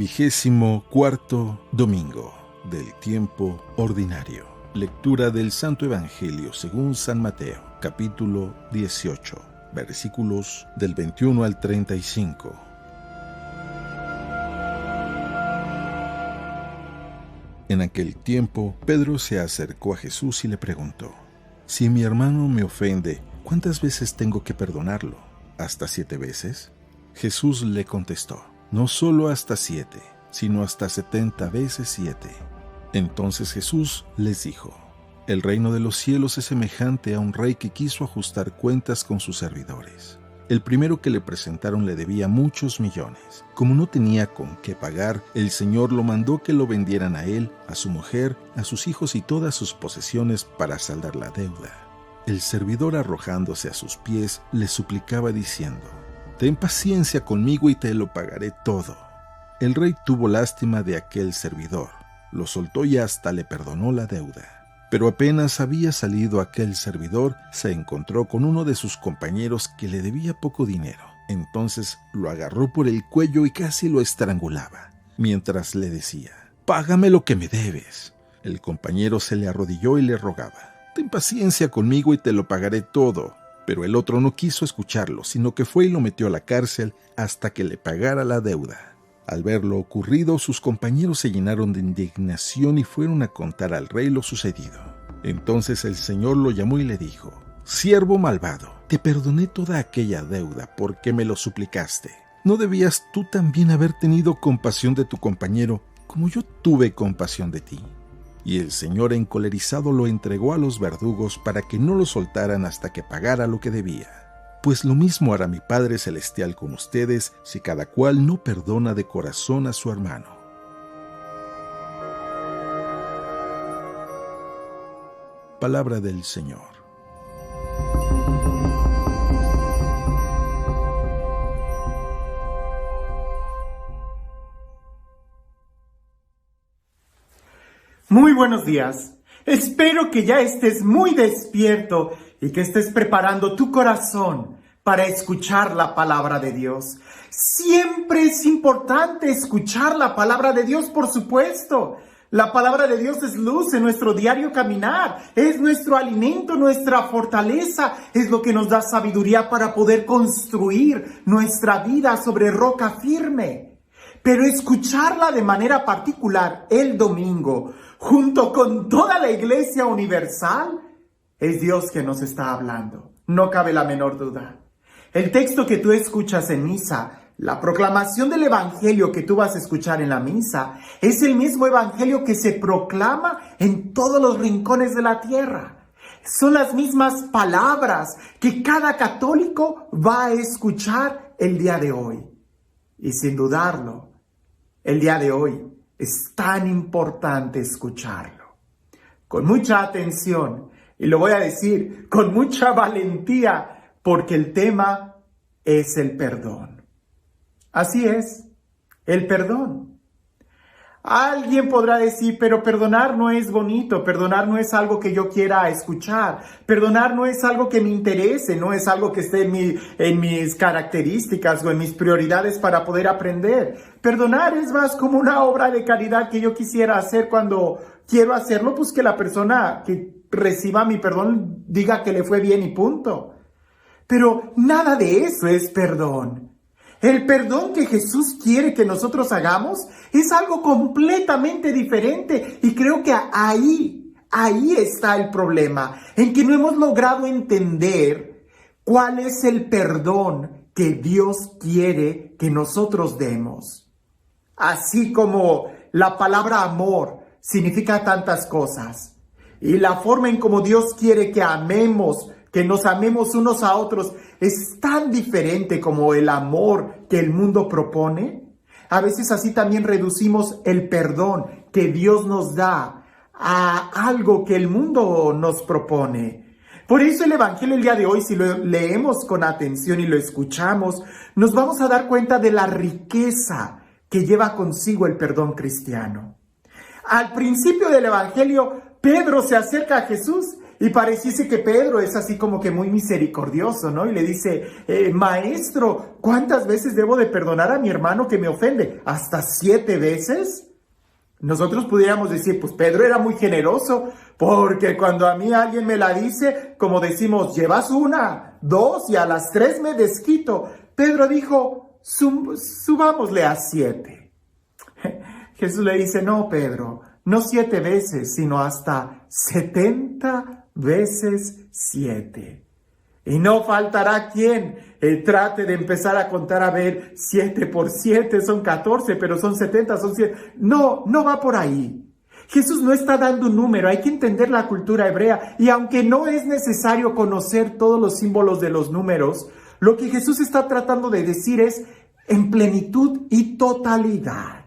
24º domingo del tiempo ordinario. Lectura del Santo Evangelio según San Mateo, capítulo 18, versículos del 21 al 35. En aquel tiempo, Pedro se acercó a Jesús y le preguntó: «Si mi hermano me ofende, ¿cuántas veces tengo que perdonarlo? ¿Hasta 7 veces?» Jesús le contestó: «No solo hasta 7, sino hasta 70 veces 7». Entonces Jesús les dijo: «El reino de los cielos es semejante a un rey que quiso ajustar cuentas con sus servidores. El primero que le presentaron le debía muchos millones. Como no tenía con qué pagar, el Señor lo mandó que lo vendieran a él, a su mujer, a sus hijos y todas sus posesiones para saldar la deuda. El servidor, arrojándose a sus pies, le suplicaba diciendo: «Ten paciencia conmigo y te lo pagaré todo». El rey tuvo lástima de aquel servidor, lo soltó y hasta le perdonó la deuda. Pero apenas había salido aquel servidor, se encontró con uno de sus compañeros que le debía poco dinero. Entonces lo agarró por el cuello y casi lo estrangulaba, mientras le decía: «Págame lo que me debes». El compañero se le arrodilló y le rogaba: «Ten paciencia conmigo y te lo pagaré todo». Pero el otro no quiso escucharlo, sino que fue y lo metió a la cárcel hasta que le pagara la deuda. Al ver lo ocurrido, sus compañeros se llenaron de indignación y fueron a contar al rey lo sucedido. Entonces el Señor lo llamó y le dijo: «Siervo malvado, te perdoné toda aquella deuda porque me lo suplicaste. ¿No debías tú también haber tenido compasión de tu compañero, como yo tuve compasión de ti?» Y el Señor, encolerizado, lo entregó a los verdugos para que no lo soltaran hasta que pagara lo que debía. Pues lo mismo hará mi Padre Celestial con ustedes si cada cual no perdona de corazón a su hermano. Palabra del Señor. Muy buenos días. Espero que ya estés muy despierto y que estés preparando tu corazón para escuchar la palabra de Dios. Siempre es importante escuchar la palabra de Dios, por supuesto. La palabra de Dios es luz en nuestro diario caminar, es nuestro alimento, nuestra fortaleza, es lo que nos da sabiduría para poder construir nuestra vida sobre roca firme. Pero escucharla de manera particular el domingo, junto con toda la Iglesia Universal, es Dios que nos está hablando. No cabe la menor duda. El texto que tú escuchas en misa, la proclamación del Evangelio que tú vas a escuchar en la misa, es el mismo Evangelio que se proclama en todos los rincones de la tierra. Son las mismas palabras que cada católico va a escuchar el día de hoy. Y sin dudarlo, el día de hoy es tan importante escucharlo. Con mucha atención, y lo voy a decir con mucha valentía, porque el tema es el perdón. Así es, el perdón. Alguien podrá decir: pero perdonar no es bonito, perdonar no es algo que yo quiera escuchar, perdonar no es algo que me interese, no es algo que esté en mis características o en mis prioridades para poder aprender. Perdonar es más como una obra de caridad que yo quisiera hacer cuando quiero hacerlo, pues que la persona que reciba mi perdón diga que le fue bien y punto. Pero nada de eso es perdón. El perdón que Jesús quiere que nosotros hagamos es algo completamente diferente, y creo que ahí está el problema, en que no hemos logrado entender cuál es el perdón que Dios quiere que nosotros demos. Así como la palabra amor significa tantas cosas, y la forma en cómo Dios quiere que amemos, que nos amemos unos a otros, es tan diferente como el amor que el mundo propone. A veces así también reducimos el perdón que Dios nos da a algo que el mundo nos propone. Por eso el Evangelio el día de hoy, si lo leemos con atención y lo escuchamos, nos vamos a dar cuenta de la riqueza que lleva consigo el perdón cristiano. Al principio del Evangelio, Pedro se acerca a Jesús Y pareciese que Pedro es así como que muy misericordioso, ¿no? Y le dice, maestro, ¿cuántas veces debo de perdonar a mi hermano que me ofende? ¿Hasta 7 veces? Nosotros pudiéramos decir, pues Pedro era muy generoso, porque cuando a mí alguien me la dice, como decimos, llevas 1, 2 y a las 3 me desquito. Pedro dijo, subámosle a 7. Jesús le dice, no, Pedro, no 7 veces, sino hasta 70 veces 7. Y no faltará quien trate de empezar a contar, a ver, 7 por 7 son 14, pero son 70, son 100. No, no va por ahí. Jesús no está dando un número, hay que entender la cultura hebrea. Y aunque no es necesario conocer todos los símbolos de los números, lo que Jesús está tratando de decir es en plenitud y totalidad.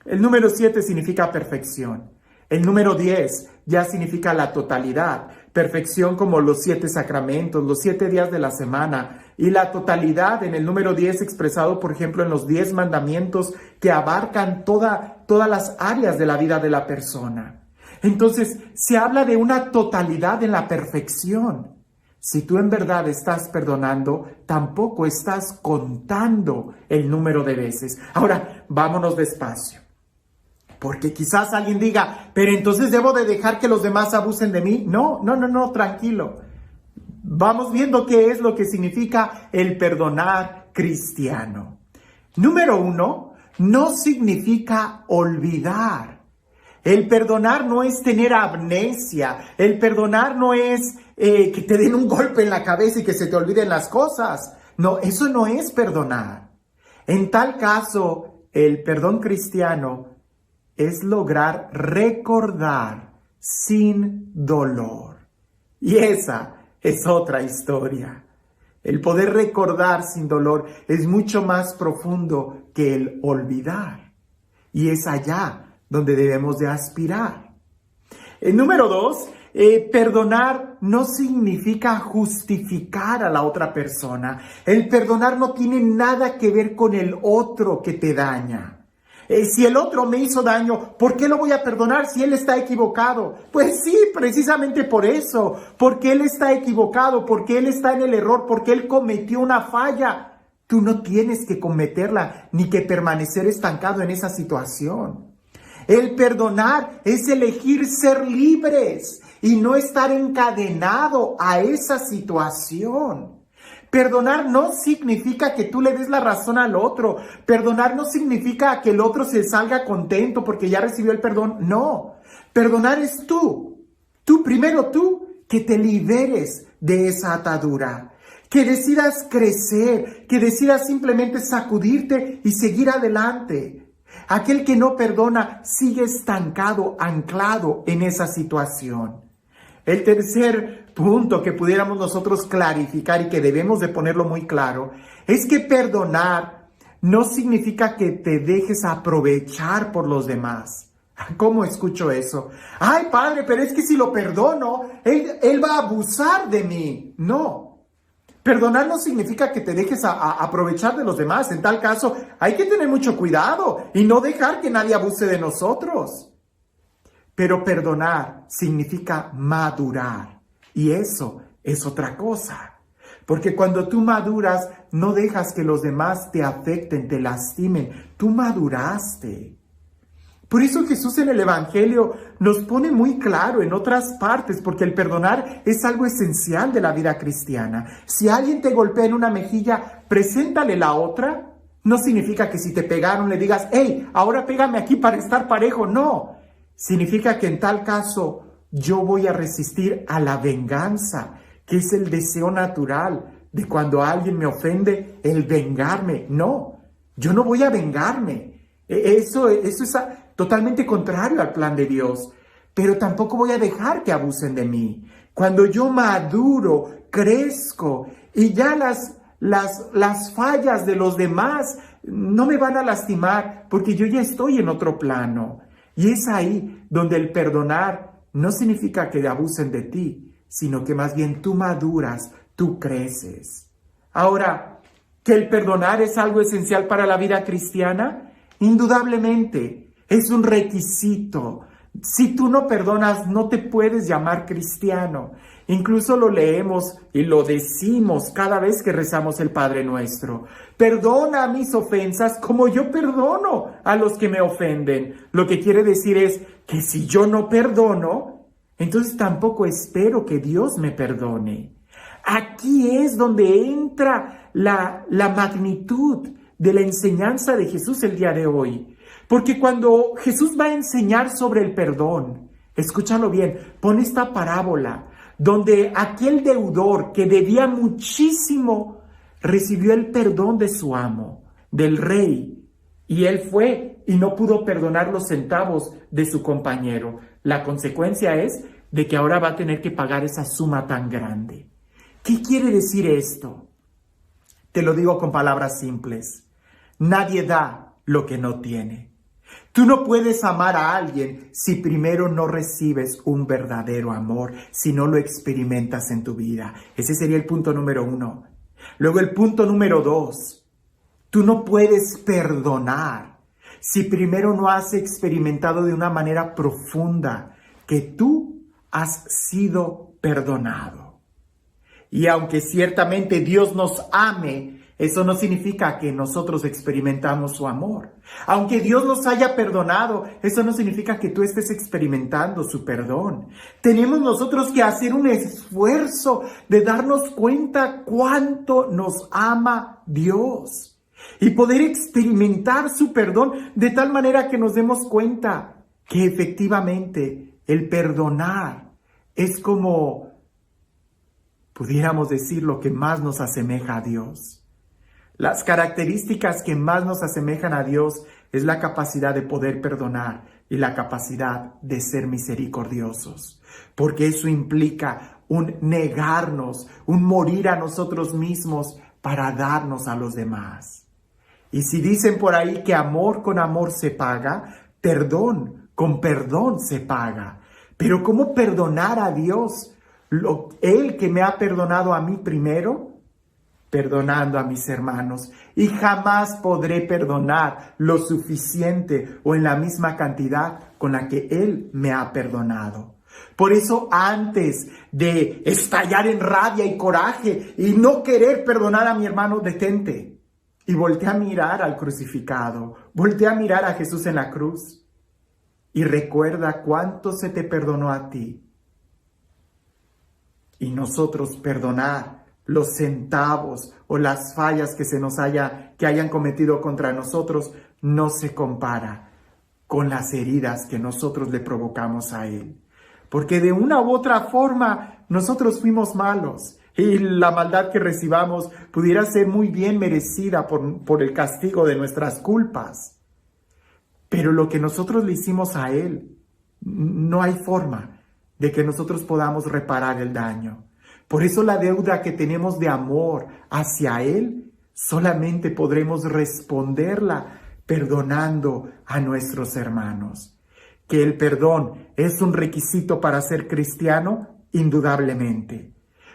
El número 7 significa perfección. El número 10 ya significa la totalidad. Perfección como los 7 sacramentos, los 7 días de la semana. Y la totalidad en el número 10 expresado, por ejemplo, en los 10 mandamientos que abarcan todas las áreas de la vida de la persona. Entonces, se habla de una totalidad en la perfección. Si tú en verdad estás perdonando, tampoco estás contando el número de veces. Ahora, vámonos despacio. Porque quizás alguien diga, pero entonces debo de dejar que los demás abusen de mí. No, tranquilo. Vamos viendo qué es lo que significa el perdonar cristiano. Número 1, no significa olvidar. El perdonar no es tener amnesia. El perdonar no es que te den un golpe en la cabeza y que se te olviden las cosas. No, eso no es perdonar. En tal caso, el perdón cristiano es lograr recordar sin dolor. Y esa es otra historia. El poder recordar sin dolor es mucho más profundo que el olvidar. Y es allá donde debemos de aspirar. El número 2, perdonar no significa justificar a la otra persona. El perdonar no tiene nada que ver con el otro que te daña. Si el otro me hizo daño, ¿por qué lo voy a perdonar si él está equivocado? Pues sí, precisamente por eso, porque él está equivocado, porque él está en el error, porque él cometió una falla. Tú no tienes que cometerla ni que permanecer estancado en esa situación. El perdonar es elegir ser libres y no estar encadenado a esa situación. Perdonar no significa que tú le des la razón al otro. Perdonar no significa que el otro se salga contento porque ya recibió el perdón. No, perdonar es tú. Primero tú, que te liberes de esa atadura. Que decidas crecer, que decidas simplemente sacudirte y seguir adelante. Aquel que no perdona sigue estancado, anclado en esa situación. El tercer punto que pudiéramos nosotros clarificar y que debemos de ponerlo muy claro es que perdonar no significa que te dejes aprovechar por los demás. ¿Cómo escucho eso? Ay, padre, pero es que si lo perdono, él va a abusar de mí. No. Perdonar no significa que te dejes aprovechar de los demás. En tal caso, hay que tener mucho cuidado y no dejar que nadie abuse de nosotros. Pero perdonar significa madurar. Y eso es otra cosa. Porque cuando tú maduras, no dejas que los demás te afecten, te lastimen. Tú maduraste. Por eso Jesús en el Evangelio nos pone muy claro en otras partes, porque el perdonar es algo esencial de la vida cristiana. Si alguien te golpea en una mejilla, preséntale la otra. No significa que si te pegaron le digas, hey, ahora pégame aquí para estar parejo. No. Significa que en tal caso yo voy a resistir a la venganza, que es el deseo natural de cuando alguien me ofende, el vengarme. No, yo no voy a vengarme. Eso es totalmente contrario al plan de Dios. Pero tampoco voy a dejar que abusen de mí. Cuando yo maduro, crezco y ya las fallas de los demás no me van a lastimar porque yo ya estoy en otro plano. Y es ahí donde el perdonar no significa que abusen de ti, sino que más bien tú maduras, tú creces. Ahora, ¿que el perdonar es algo esencial para la vida cristiana? Indudablemente, es un requisito Si tú no perdonas, no te puedes llamar cristiano. Incluso lo leemos y lo decimos cada vez que rezamos el Padre Nuestro. Perdona mis ofensas como yo perdono a los que me ofenden. Lo que quiere decir es que si yo no perdono, entonces tampoco espero que Dios me perdone. Aquí es donde entra la magnitud de la enseñanza de Jesús el día de hoy. Porque cuando Jesús va a enseñar sobre el perdón, escúchalo bien, pone esta parábola donde aquel deudor que debía muchísimo recibió el perdón de su amo, del rey, y él fue y no pudo perdonar los centavos de su compañero. La consecuencia es de que ahora va a tener que pagar esa suma tan grande. ¿Qué quiere decir esto? Te lo digo con palabras simples. Nadie da lo que no tiene. Tú no puedes amar a alguien si primero no recibes un verdadero amor, si no lo experimentas en tu vida. Ese sería el punto número 1. Luego el punto número 2. Tú no puedes perdonar si primero no has experimentado de una manera profunda que tú has sido perdonado. Y aunque ciertamente Dios nos ame, eso no significa que nosotros experimentamos su amor. Aunque Dios nos haya perdonado, eso no significa que tú estés experimentando su perdón. Tenemos nosotros que hacer un esfuerzo de darnos cuenta cuánto nos ama Dios y poder experimentar su perdón de tal manera que nos demos cuenta que efectivamente el perdonar es como, pudiéramos decir, lo que más nos asemeja a Dios. Las características que más nos asemejan a Dios es la capacidad de poder perdonar y la capacidad de ser misericordiosos, porque eso implica un negarnos, un morir a nosotros mismos para darnos a los demás. Y si dicen por ahí que amor con amor se paga, perdón con perdón se paga. Pero ¿cómo perdonar a Dios? Él que me ha perdonado a mí primero, perdonando a mis hermanos, y jamás podré perdonar lo suficiente o en la misma cantidad con la que Él me ha perdonado. Por eso, antes de estallar en rabia y coraje y no querer perdonar a mi hermano, detente y voltea a mirar al crucificado, voltea a mirar a Jesús en la cruz y recuerda cuánto se te perdonó a ti. Y nosotros perdonar los centavos o las fallas que hayan cometido contra nosotros no se compara con las heridas que nosotros le provocamos a Él. Porque de una u otra forma nosotros fuimos malos y la maldad que recibamos pudiera ser muy bien merecida por el castigo de nuestras culpas. Pero lo que nosotros le hicimos a Él, no hay forma de que nosotros podamos reparar el daño. Por eso la deuda que tenemos de amor hacia Él, solamente podremos responderla perdonando a nuestros hermanos. Que el perdón es un requisito para ser cristiano, indudablemente.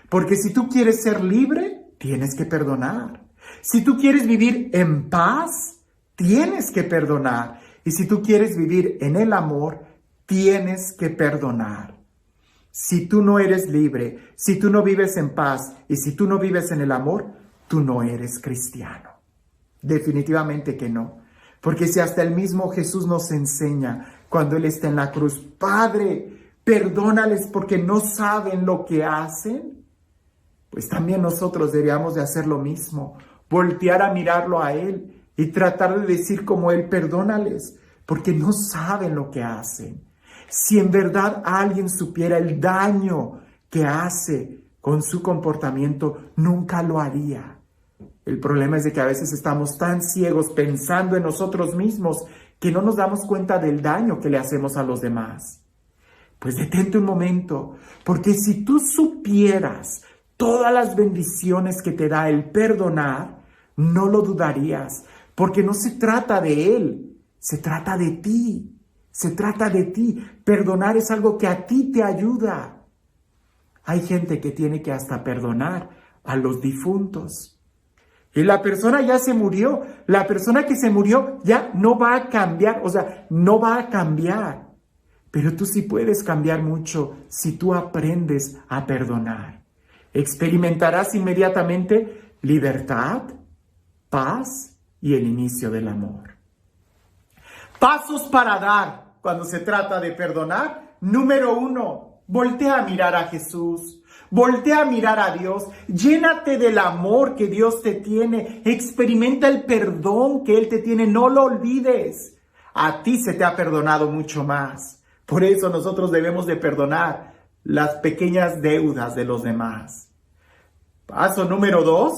Porque si tú quieres ser libre, tienes que perdonar. Si tú quieres vivir en paz, tienes que perdonar. Y si tú quieres vivir en el amor, tienes que perdonar. Si tú no eres libre, si tú no vives en paz y si tú no vives en el amor, tú no eres cristiano. Definitivamente que no. Porque si hasta el mismo Jesús nos enseña cuando Él está en la cruz, Padre, perdónales porque no saben lo que hacen, pues también nosotros deberíamos de hacer lo mismo, voltear a mirarlo a Él y tratar de decir como Él, perdónales porque no saben lo que hacen. Si en verdad alguien supiera el daño que hace con su comportamiento, nunca lo haría. El problema es de que a veces estamos tan ciegos pensando en nosotros mismos que no nos damos cuenta del daño que le hacemos a los demás. Pues detente un momento, porque si tú supieras todas las bendiciones que te da el perdonar, no lo dudarías, porque no se trata de Él, se trata de ti. Se trata de ti. Perdonar es algo que a ti te ayuda. Hay gente que tiene que hasta perdonar a los difuntos. Y la persona ya se murió. La persona que se murió ya no va a cambiar. O sea, no va a cambiar. Pero tú sí puedes cambiar mucho si tú aprendes a perdonar. Experimentarás inmediatamente libertad, paz y el inicio del amor. Pasos para dar cuando se trata de perdonar. Número 1, voltea a mirar a Jesús. Voltea a mirar a Dios. Llénate del amor que Dios te tiene. Experimenta el perdón que Él te tiene. No lo olvides. A ti se te ha perdonado mucho más. Por eso nosotros debemos de perdonar las pequeñas deudas de los demás. Paso número 2,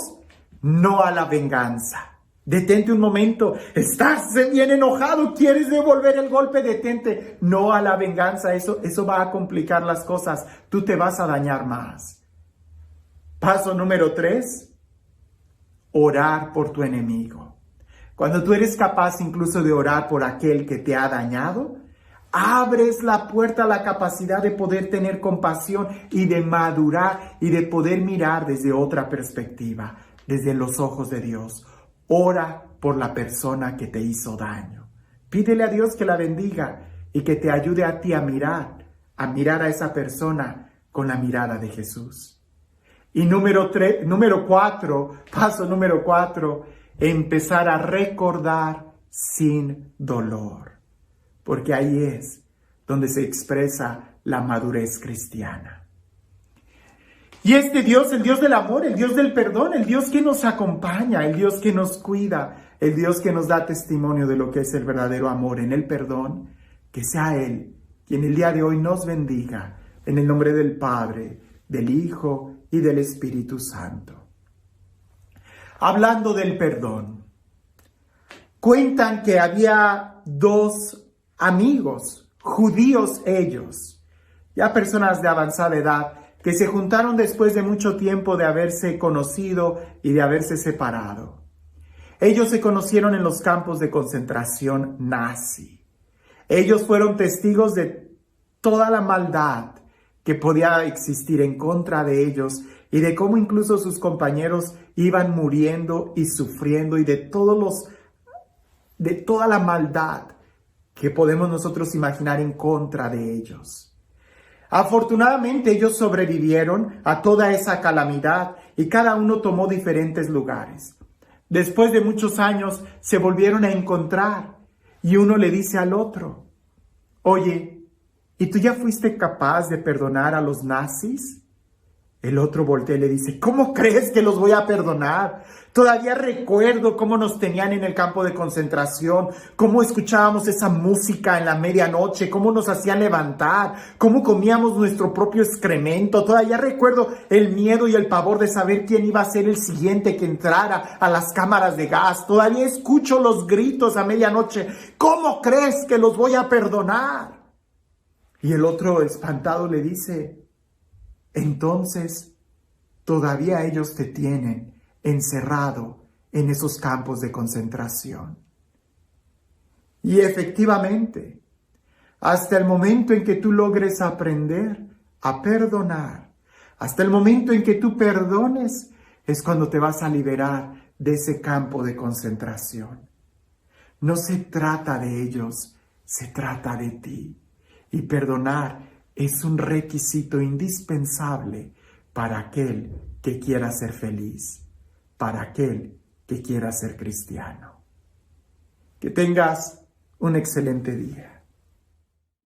no a la venganza. Detente un momento, estás bien enojado, quieres devolver el golpe, detente. No a la venganza, eso va a complicar las cosas, tú te vas a dañar más. Paso número 3, orar por tu enemigo. Cuando tú eres capaz incluso de orar por aquel que te ha dañado, abres la puerta a la capacidad de poder tener compasión y de madurar y de poder mirar desde otra perspectiva, desde los ojos de Dios. Ora por la persona que te hizo daño. Pídele a Dios que la bendiga y que te ayude a ti a mirar a esa persona con la mirada de Jesús. Y paso número 4, empezar a recordar sin dolor. Porque ahí es donde se expresa la madurez cristiana. Y este Dios, el Dios del amor, el Dios del perdón, el Dios que nos acompaña, el Dios que nos cuida, el Dios que nos da testimonio de lo que es el verdadero amor en el perdón, que sea Él quien el día de hoy nos bendiga en el nombre del Padre, del Hijo y del Espíritu Santo. Hablando del perdón, cuentan que había 2 amigos, judíos ellos, ya personas de avanzada edad, que se juntaron después de mucho tiempo de haberse conocido y de haberse separado. Ellos se conocieron en los campos de concentración nazi. Ellos fueron testigos de toda la maldad que podía existir en contra de ellos y de cómo incluso sus compañeros iban muriendo y sufriendo y de toda la maldad que podemos nosotros imaginar en contra de ellos. Afortunadamente ellos sobrevivieron a toda esa calamidad y cada uno tomó diferentes lugares. Después de muchos años se volvieron a encontrar y uno le dice al otro: oye, ¿y tú ya fuiste capaz de perdonar a los nazis? El otro voltea y le dice: ¿cómo crees que los voy a perdonar? Todavía recuerdo cómo nos tenían en el campo de concentración, cómo escuchábamos esa música en la medianoche, cómo nos hacían levantar, cómo comíamos nuestro propio excremento. Todavía recuerdo el miedo y el pavor de saber quién iba a ser el siguiente que entrara a las cámaras de gas. Todavía escucho los gritos a medianoche: ¿cómo crees que los voy a perdonar? Y el otro, espantado, le dice: entonces, todavía ellos te tienen encerrado en esos campos de concentración. Y efectivamente, hasta el momento en que tú logres aprender a perdonar, hasta el momento en que tú perdones, es cuando te vas a liberar de ese campo de concentración. No se trata de ellos, se trata de ti. Y perdonar es un requisito indispensable para aquel que quiera ser feliz, para aquel que quiera ser cristiano. Que tengas un excelente día.